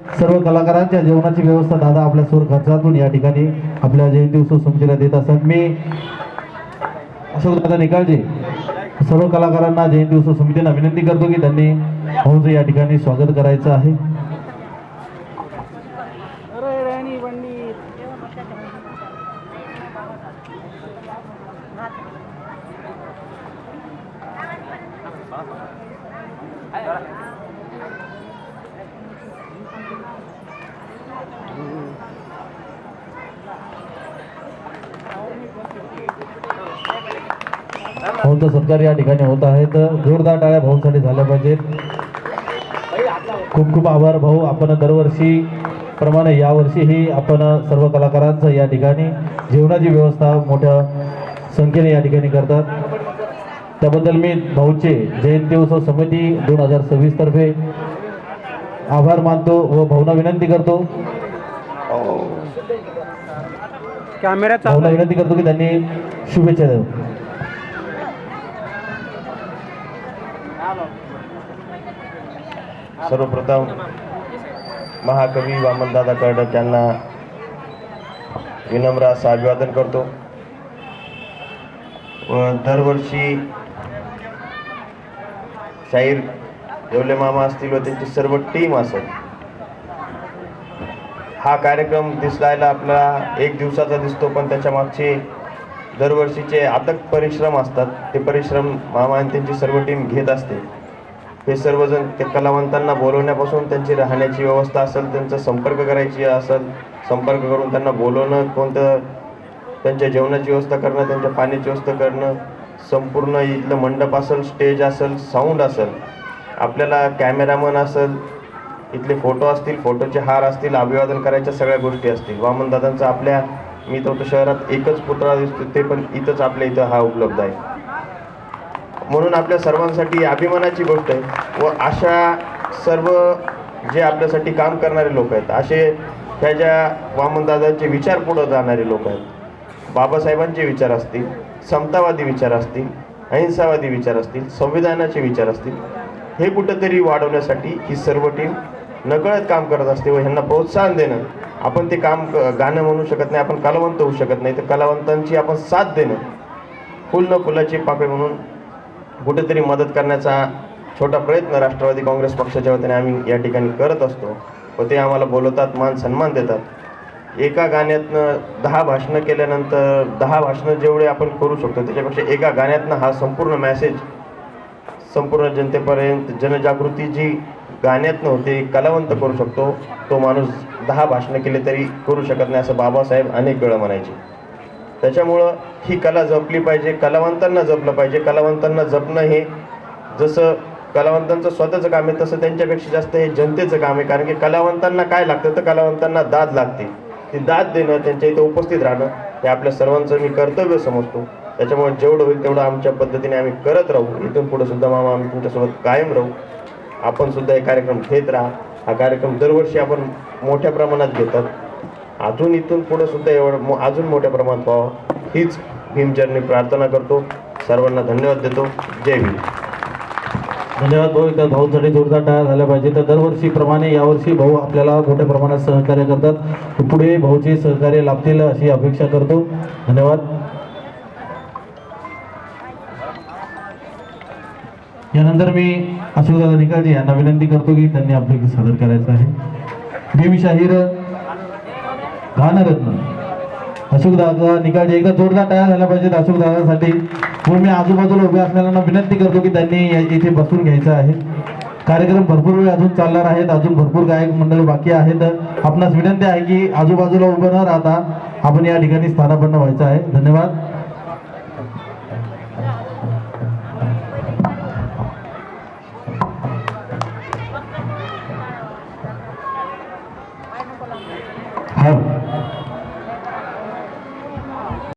सर्व कलाकारांच्या जेवणाची व्यवस्था दादा आपल्या स्वर खर्चातून या ठिकाणी आपल्या जयंती उत्सव समितीला देत असतात। मी अशोक दादा निकाळजे सर्व कलाकारांना जयंती उत्सव समितीला विनंती करतो की त्यांनी भाऊचं या ठिकाणी स्वागत करायचं आहे। भाऊंचा सत्कार या ठिकाणी होत आहे, तर जोरदार टाळ्या भाऊंसाठी झाल्या पाहिजेत। खूप खूप आभार भाऊ, आपण दरवर्षी प्रमाणे यावर्षीही आपण सर्व कलाकारांचं या ठिकाणी जेवणाची व्यवस्था मोठ्या संख्येने या ठिकाणी करतात, त्याबद्दल मी भाऊचे जयंती उत्सव समिती 2026 तर्फे आभार मानतो व भाऊंना विनंती करतो भाऊंना विनंती करतो की त्यांनी शुभेच्छा द्याव्या। सर्वप्रथम महाकवी वामनदादा कर्डक यांना विनम्र असं अभिवादन करतो व दरवर्षी शाहीर येवले मामा असतील व त्यांची सर्व टीम असेल, हा कार्यक्रम दिसायला आपला एक दिवसाचा दिसतो, पण त्याच्या मागचे दरवर्षीचे अथक परिश्रम असतात। ते परिश्रम मामा आणि त्यांची सर्व टीम घेत असते। हे सर्वजण ते कलावंतांना बोलवण्यापासून त्यांची राहण्याची व्यवस्था असेल, त्यांचा संपर्क करायची असेल, संपर्क करून त्यांना बोलवणं, कोणतं त्यांच्या जेवणाची व्यवस्था करणं, त्यांच्या पाण्याची व्यवस्था करणं, संपूर्ण इथलं मंडप असेल, स्टेज असेल, साऊंड असेल, आपल्याला कॅमेरामन असेल, इथले फोटो असतील, फोटोचे हार असतील, अभिवादन करायच्या सगळ्या गोष्टी असतील। वामनदादांचा आपल्या मी तर शहरात एकच पुतळा दिसतो, ते पण इथंच आपल्या इथं हा उपलब्ध आहे, म्हणून आपल्या सर्वांसाठी अभिमानाची गोष्ट आहे। व अशा सर्व जे आपल्यासाठी काम करणारे लोक आहेत, असे ह्या ज्या वामनदादांचे विचार पुढे जाणारे लोक आहेत, बाबासाहेबांचे विचार असतील, समतावादी विचार असतील, अहिंसावादी विचार असतील, संविधानाचे विचार असतील, हे कुठंतरी वाढवण्यासाठी ही सर्व टीम नकळत काम करत असते व ह्यांना प्रोत्साहन देणं, आपण ते काम गाणं म्हणू शकत नाही, आपण कलावंत होऊ शकत नाही, तर कलावंतांची आपण साथ देणं, फुल न फुलाची पाकळी म्हणून कुठेतरी मदत करण्याचा छोटा प्रयत्न राष्ट्रवादी काँग्रेस पक्षाच्या वतीने आम्ही या ठिकाणी करत असतो व ते आम्हाला बोलवतात, मान सन्मान देतात। एका गाण्यातनं 10 भाषणं केल्यानंतर 10 भाषणं जेवढे आपण करू शकतो त्याच्यापेक्षा एका गाण्यातनं हा संपूर्ण मॅसेज संपूर्ण जनतेपर्यंत जनजागृती जी गाण्यातनं होते कलावंत करू शकतो, तो माणूस 10 भाषणं केले तरी करू शकत नाही, असं बाबासाहेब अनेक वेळा म्हणायचे। त्याच्यामुळं ही कला जपली पाहिजे, कलावंतांना जपलं पाहिजे। कलावंतांना जपणं हे जसं कलावंतांचं स्वतःचं काम आहे, तसं त्यांच्यापेक्षा जास्त हे जनतेचं काम आहे, कारण की कलावंतांना काय लागतं तर कलावंतांना दाद लागते, ती दाद देणं, त्यांच्या इथं उपस्थित राहणं हे आपल्या सर्वांचं मी कर्तव्य समजतो। त्याच्यामुळे जेवढं होईल तेवढं आमच्या पद्धतीने आम्ही करत राहू। इथून पुढे सुद्धा मामा आम्ही तुमच्यासोबत कायम राहू, आपण सुद्धा हे कार्यक्रम घेत राहा। हा कार्यक्रम दरवर्षी आपण मोठ्या प्रमाणात घेतात, अजून इथून पुढे सुद्धा एवढं अजून मोठ्या प्रमाणात व्हावं हीच भीमचरणी प्रार्थना करतो। सर्वांना धन्यवाद देतो। जय भीम। धन्यवाद भाऊ, त्या भाऊसाठी जोरदार टाळ्या झाल्या पाहिजे। तर दरवर्षीप्रमाणे यावर्षी भाऊ आपल्याला मोठ्या प्रमाणात सहकार्य करतात, पुढे भाऊचे सहकार्य लाभतील अशी अपेक्षा करतो। धन्यवाद। यानंतर मी अशोकदादा निकाळजे यांना विनंती करतो की त्यांनी आपले गीत सादर करायचं आहे। भीमशाहीर गानरत्न अशोकदादा निकाळजे, एकदा जोरदार टाळ्या झाल्या पाहिजेत अशोकदादासाठी। व मी आजूबाजूला उभे असलेल्यांना विनंती करतो की त्यांनी इथे बसून घ्यायचं आहे। कार्यक्रम भरपूर वेळ अजून चालणार आहेत, अजून भरपूर गायक मंडळी बाकी आहेत। आपणास विनंती आहे की आजूबाजूला उभं न राहता आपण या ठिकाणी स्थानापन्न व्हायचं आहे। धन्यवाद।